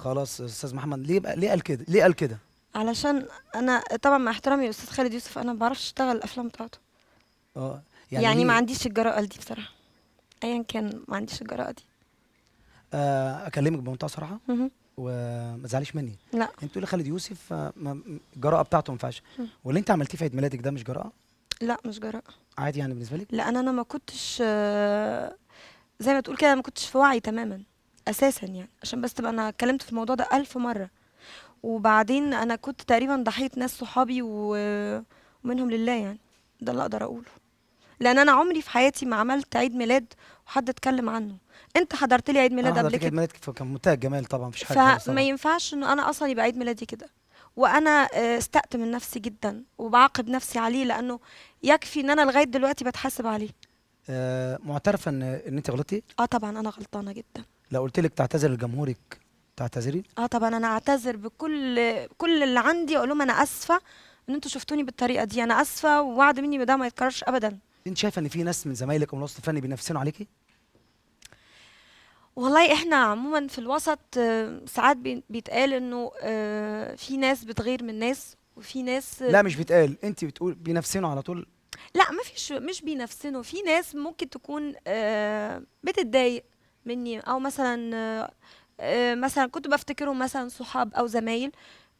خلاص استاذ محمد، ليه قال كده؟ ليه قال كده؟ علشان انا طبعا مع احترامي للاستاذ خالد يوسف، انا ما بعرفش اشتغل الافلام بتاعته. اه يعني ما ليه؟ عنديش الجرأة دي بصراحة، ايا كان ما عنديش الجرأة دي. اكلمك بمنتهى صراحه مهم. وما تزعليش مني. لا. انت بتقولي خالد يوسف الجراءه بتاعته ما ينفعش، مم. واللي انت عملتيه في عيد ميلادك ده مش جراءه؟ لا مش جرأة. عادي يعني بالنسبه لك؟ لان انا ما كنتش زي ما تقول كده ما كنتش في وعي تماما اساسا، يعني عشان بس تبقى انا اتكلمت في الموضوع ده 1000 مرة. وبعدين انا كنت تقريبا ضحية ناس صحابي ومنهم لله يعني. ده اللي اقدر اقوله، لان انا عمري في حياتي ما عملت عيد ميلاد وحد اتكلم عنه. انت حضرت لي عيد انا ميلاد قبل حضرتك عيد كده، ميلادك فكان منتهى الجمال طبعا، مفيش حاجه خالص فما طبعا. ينفعش انه انا اصلا يبقى عيد ميلادي كده. وانا استقت من نفسي جدا وبعاقب نفسي عليه، لانه يكفي ان انا لغايه دلوقتي بتحاسب عليه. معترفه ان انت غلطتي؟ اه طبعا انا غلطانه جدا. لو قلت لك تعتذر لجمهورك تعتذري؟ اه طبعا انا اعتذر بكل اللي عندي، اقول لهم انا اسفه ان انتوا شفتوني بالطريقه دي، انا اسفه ووعد مني بده ما يتكررش ابدا. انت شايفه ان في ناس من زمايلك او من الوسط الفني بينافسوا عليكي؟ والله احنا عموما في الوسط ساعات بيتقال انه في ناس بتغير من ناس، وفي ناس لا مش بيتقال، انت بتقول بينافسوا على طول. لا ما فيش، مش بينفسنوا. في ناس ممكن تكون بتتضايق مني، او مثلا مثلا كنت بفتكرهم مثلا صحاب او زمايل،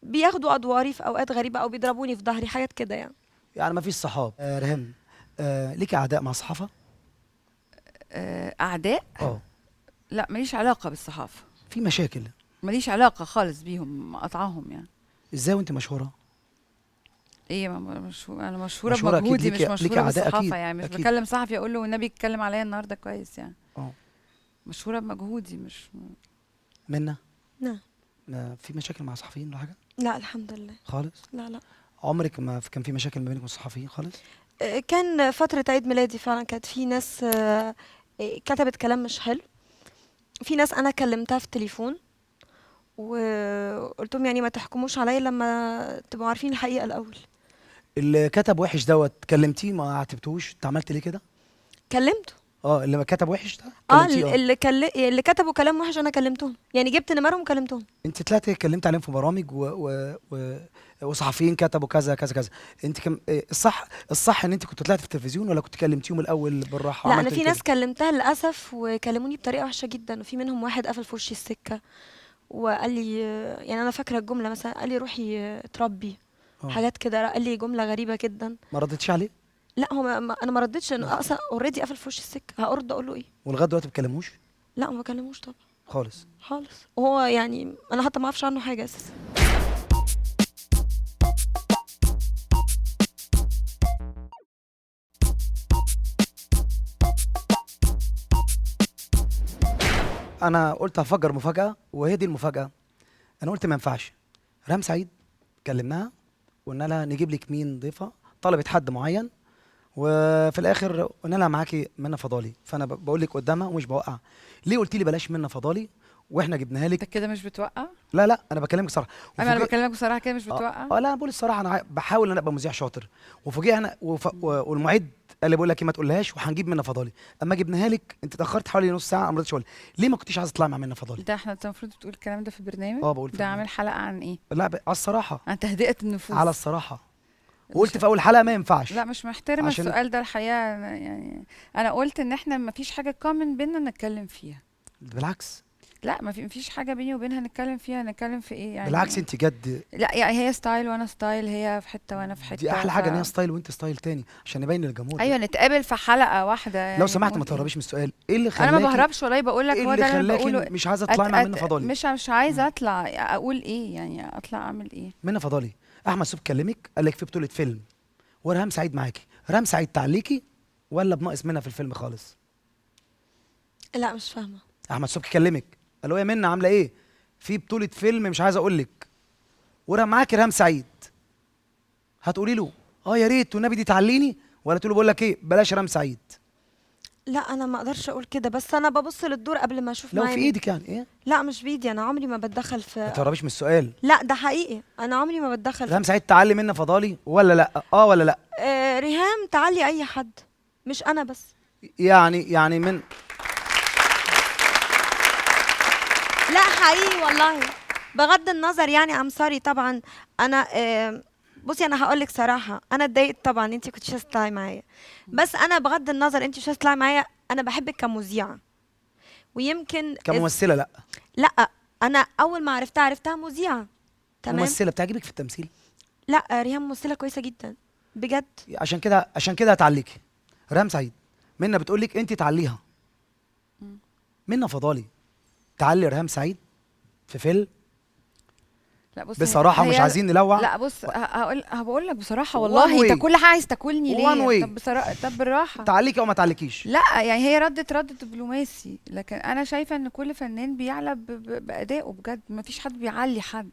بياخدوا ادواري في اوقات غريبه او بيضربوني في ظهري حاجات كده يعني. يعني ما فيش صحاب. ريهام، ليكي اعداء مع الصحافه؟ اعداء؟ اه. لا ماليش علاقه بالصحافه، في مشاكل؟ ماليش علاقه خالص بيهم، قطعهم يعني. ازاي وانت مشهوره؟ ايه انا مشهوره مشهوره اكيد، بمجهودي، مش ليكي مشهوره اعداء بالصحافه اكيد يعني. مش اكيد. بكلم صحفي اقول له والنبي اتكلم عليا النهارده كويس يعني. اه. مشهوره بمجهودي مش. منا، نعم. في مشاكل مع صحفيين ولا حاجه؟ لا الحمد لله. خالص؟ لا لا. عمرك ما كان في مشاكل ما بينك وبين الصحفيين خالص؟ كان فتره عيد ميلادي فعلا كانت في ناس كتبت كلام مش حلو. في ناس انا كلمتها في التليفون وقلت لهم يعني ما تحكموش عليا لما تبقوا عارفين الحقيقه الاول. اللي كتب وحش دوت كلمتيه ما عاتبتوش؟ انت عملت ليه كده؟ كلمته. اه اللي ما كتب وحش ده كلمتيه؟ اه. اللي كتبوا كلام وحش انا كلمتهم، يعني جبت نمرهم وكلمتهم. انت طلعتي اتكلمت عليهم في برامج وصحفيين كتبوا كذا كذا كذا. انت الصح ان انت كنت طلعت في التلفزيون ولا كنت كلمتيهم الاول بالراحه لا انا وعملت في كده؟ ناس كلمتها للاسف وكلموني بطريقه وحشه جدا، وفي منهم واحد قفل في وشي السكه وقال لي يعني انا فاكره الجمله مثلا، قال لي روحي اتربي، اه. حاجات كده، قال لي جمله غريبه جدا. ما ردتش عليه؟ لا هو انا ما ردتش، لا. انه اصلا اوريدي قفل في وشي السكه، هارد اقول له ايه؟ ولغايه دلوقتي ما بتكلموش لا ما بكلموش طبعا خالص؟ خالص، وهو يعني انا حتى ما اعرفش عنه حاجه اساسا. انا قلت هفجر مفاجاه وهي دي المفاجاه. انا قلت ما ينفعش. ريهام سعيد كلمناها وقلنا لها نجيب لك مين ضيفه، طلبت حد معين، وفي الاخر قلنا لها معاكي منى فضالي. فانا بقول لك قدامها ومش بوقع. ليه قلت لي بلاش منى فضالي واحنا جبناها انت لك؟ كده مش بتوقع؟ لا لا انا بكلمك صراحه. انا بكلمك بصراحه كده مش بتوقع. لا انا بقول الصراحه، انا بحاول ان انا ابقى مذيع شاطر. وفوجئ انا والمعد قال لي بقول لك ايه ما تقولهاش وهنجيب منى فضالي. اما جبناها لك انت اتاخرت حوالي نص ساعه، ما رضيتش اقول. ليه ما كنتيش عايزه تطلعي مع منى فضالي؟ انت المفروض تقول الكلام ده في البرنامج. اه بقول في ده البرنامج. عامل حلقه عن ايه؟ لا على الصراحه. عن تهدئه النفوس. على الصراحه. مش وقلت في اول حلقه ما ينفعش. لا مش محترمه عشان السؤال ده الحقيقه. يعني انا قلت ان احنا ما فيش حاجه كومن بينا نتكلم فيها. بالعكس. لا ما فيش حاجه بيني وبينها نتكلم فيها. نتكلم في ايه يعني؟ بالعكس انت جد. لا يعني هي ستايل وانا ستايل، هي في حته وانا في حته. دي احلى حاجه ان هي ستايل وانت ستايل تاني عشان نبين للجمهور. ايوه نتقابل في حلقه واحده يعني. لو سمحت ما نقول إيه؟ تهربيش من السؤال. ايه اللي انا خلاكي؟ ما بهربش والله، بقول لك ايه هو اللي ده اللي انا خلاكي بقوله. مش عايزه تطلعي مع منى فضالي؟ مش عايزه اطلع اقول ايه يعني، اطلع اعمل ايه؟ منى فضالي احمد سوب كلمك قال لك في بطوله فيلم ورهام سعيد معاكي، رهام سعيد تعليكي ولا بناقص منها في الفيلم خالص؟ لا مش فاهمه. احمد سوب كلمك قال له يا منى عامله ايه؟ في بطوله فيلم مش عايز اقول لك ورهام معاكي رهام سعيد، هتقولي له اه يا ريت والنبي دي تعليني، ولا تقول له بقول لك ايه بلاش رهام سعيد؟ لا انا ما اقدرش اقول كده، بس انا ببص للدور قبل ما اشوف لو معاه في مين. ايدك يعني ايه؟ لا مش بايدي، انا عمري ما بتدخل ما في. تهربيش من السؤال. لا ده حقيقي انا عمري ما بتدخل رهام في. سعيد تعلي منى فضالي ولا لا؟ اه ولا لا؟ ريهام تعلي اي حد، مش انا بس. يعني من لا حقيقي والله. بغض النظر يعني ام سوري طبعا. انا بصي انا هقول لك صراحه، انا اتضايقت طبعا انت كنتش عايزه تطلعي معايا، بس انا بغض النظر انت مش عايزه تطلعي معايا، انا بحبك كمذيعه. ويمكن كممثله لا. لا، انا اول ما عرفتها مذيعه. تمام. ممثله بتعجبك في التمثيل؟ لا ريهام ممثله كويسه جدا بجد. عشان كده هتعليكي. ريهام سعيد، منى بتقول لك انت تعليها. منى فضالي تعلي ريهام سعيد في فيلم؟ لا بص، بصراحه مش عايزين نلوع. لا بص، هقول لك بصراحه One والله، way. انت كل حاجه عايز تاكلني One ليه؟ way. طب بصراحه، طب بالراحه. تعليكي او ما تعليكيش. لا يعني هي رد دبلوماسي، لكن انا شايفه ان كل فنان بيعلى بادائه بجد، ما فيش حد بيعلي حد.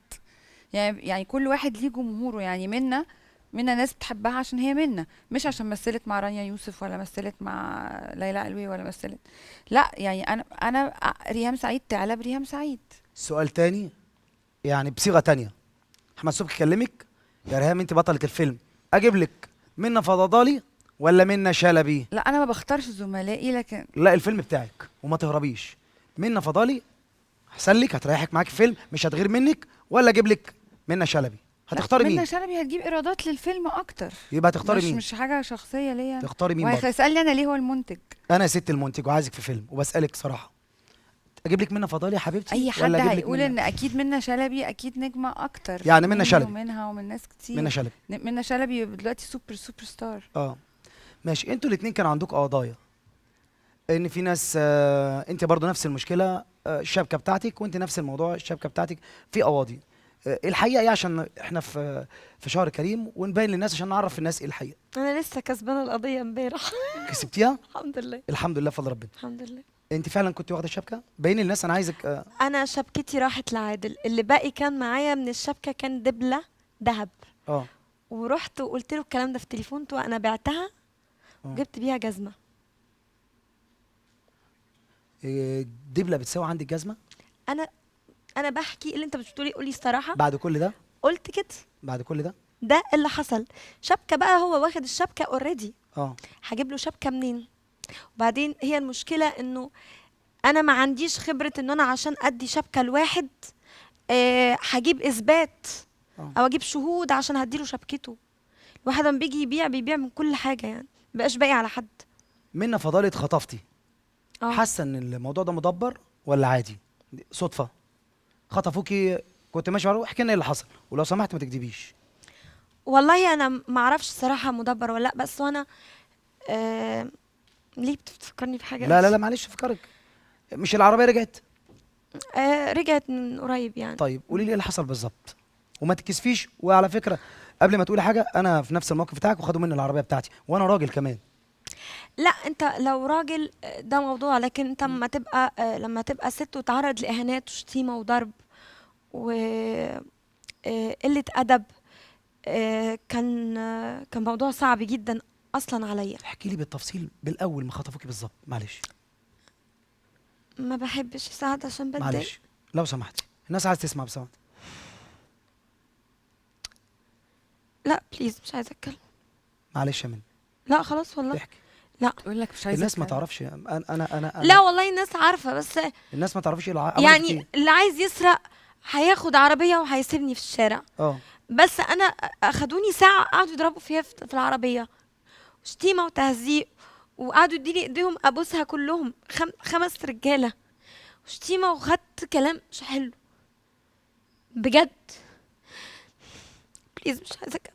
يعني كل واحد ليه جمهوره. يعني منا ناس بتحبها عشان هي منا، مش عشان مثلت مع رانيا يوسف ولا مثلت مع ليلى علوي ولا مثلت. لا يعني انا ريهام سعيد تعلى بريهام سعيد. سؤال تاني يعني بصيغه تانية. احمد صبحي كلمك يا ريهام انت بطله الفيلم، اجيب لك منى فضالي ولا منى شلبي؟ لا انا ما بختارش زملائي، لكن لا الفيلم بتاعك وما تهربيش. منى فضالي احسن لك، هتريحك معاك فيلم مش هتغير منك، ولا اجيب لك منى شلبي؟ هتختاري منى مين؟ شلبي هتجيب ايرادات للفيلم اكتر. يبقى هتختاري مين؟ مش حاجه شخصيه ليا. تختاري مين برضه؟ وهيسالني انا ليه هو المنتج. انا ست المنتج وعايزك في فيلم وبسالك صراحه، اجيب لك منى فضالي يا حبيبتي اي حد ولا اجيب لك هيقول منى؟ ان اكيد منى شلبي اكيد نجمه اكتر. يعني منى مني شلبي. ومنها ومن ناس كتير. منى شلبي. منى شلبي دلوقتي سوبر ستار. اه ماشي. انتوا الاثنين كان عندكم قضايا ان في ناس انت برضو نفس المشكله، الشبكه بتاعتك وانت نفس الموضوع الشبكه بتاعتك في قواضي. الحقيقه ايه؟ عشان احنا في شهر كريم ونبين للناس عشان نعرف الناس ايه الحقيقه. انا لسه كسبانه القضيه امبارح. كسبتيها؟ الحمد لله. الحمد لله بفضل ربنا. الحمد لله. انت فعلا كنت واخده الشبكه؟ بين الناس انا عايزك انا شبكتي راحت لعادل، اللي باقي كان معايا من الشبكه كان دبله ذهب، اه ورحت وقلت له الكلام ده في تليفونته، وانا بعتها وجبت بيها جزمه. دبله بتساوي عندك جزمه؟ انا بحكي اللي انت بتقولي، قولي الصراحه. بعد كل ده؟ قلت كده. بعد كل ده؟ ده اللي حصل. شبكه بقى، هو واخد الشبكه اوريدي، اه هجيب له شبكه منين؟ وبعدين هي المشكله انه انا ما عنديش خبره ان انا عشان ادي شبكه لواحد هجيب اثبات او اجيب شهود عشان هديله شبكته. الواحد لما بيجي بيبيع من كل حاجه، يعني مبقاش باقي على حد. منى فضالي اتخطفتي، اه حاسه ان الموضوع ده مدبر ولا عادي صدفه؟ خطفوكي كنت ماشي ورا، احكي لنا ايه اللي حصل ولو سمحت ما تكذبيش. والله انا ما اعرفش الصراحه مدبر ولا لا، بس انا ليه بتفكرني في حاجه؟ لا لا لا معلش فكرك، مش العربيه رجعت؟ رجعت من قريب يعني. طيب قولي لي ايه اللي حصل بالظبط وما تكسفيش. وعلى فكره قبل ما تقولي حاجه، انا في نفس الموقف بتاعك وخدوا مني العربيه بتاعتي وانا راجل كمان. لا انت لو راجل ده موضوع، لكن انت لما تبقى ست وتعرض لاهانات وشتيمه وضرب وقله ادب، كان موضوع صعب جدا اصلا عليا. احكي لي بالتفصيل بالاول ما خطفوكي بالظبط معلش. ما بحبش اساعد عشان بتضايق. معلش لو سمحتي، الناس عايز تسمع بصوت. لا بليز مش عايزه اتكلم. معلش يا منى. لا خلاص والله. احكي. لا تقول لك مش عايزه الناس ما أتكلم. تعرفش انا لا والله الناس عارفه، بس الناس ما تعرفش ايه عملت يعني إيه؟ اللي عايز يسرق هياخد عربيه وهيسيبني في الشارع. اه بس انا اخدوني ساعه قعدوا يضربوا فيها في العربيه، شتيمه وتهزيق، وقعدوا يديني ايديهم ابوسها كلهم 5 رجاله، شتيمه، وخدت كلام مش حلو بجد. بليز مش عايزه أكمل.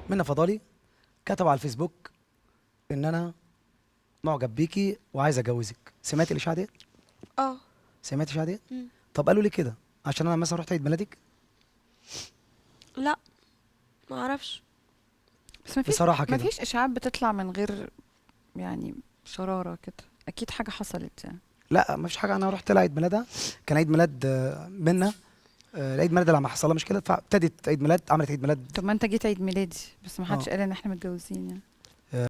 منى فضالي كتبوا على الفيسبوك ان انا معجب بيكي وعايز اتجوزك، سمعتي الاشاعه ديت؟ اه سمعتي الاشاعه ديت؟ مم. طب قالوا لي كده عشان انا مثلا رحت عيد ميلادك؟ لا ما اعرفش. بس ما بصراحه كده فيش اشاعات بتطلع من غير يعني شراره كده، اكيد حاجه حصلت يعني. لا ما فيش حاجه. انا رحت لها عيد ميلادها، كان عيد ميلاد منى، العيد ميلاد لما حصل لها مشكله فابتدت عيد ميلاد، عملت عيد ميلاد. طب ما انت جيت عيد ميلادي بس ما حدش آه. قال ان احنا متجوزين يعني.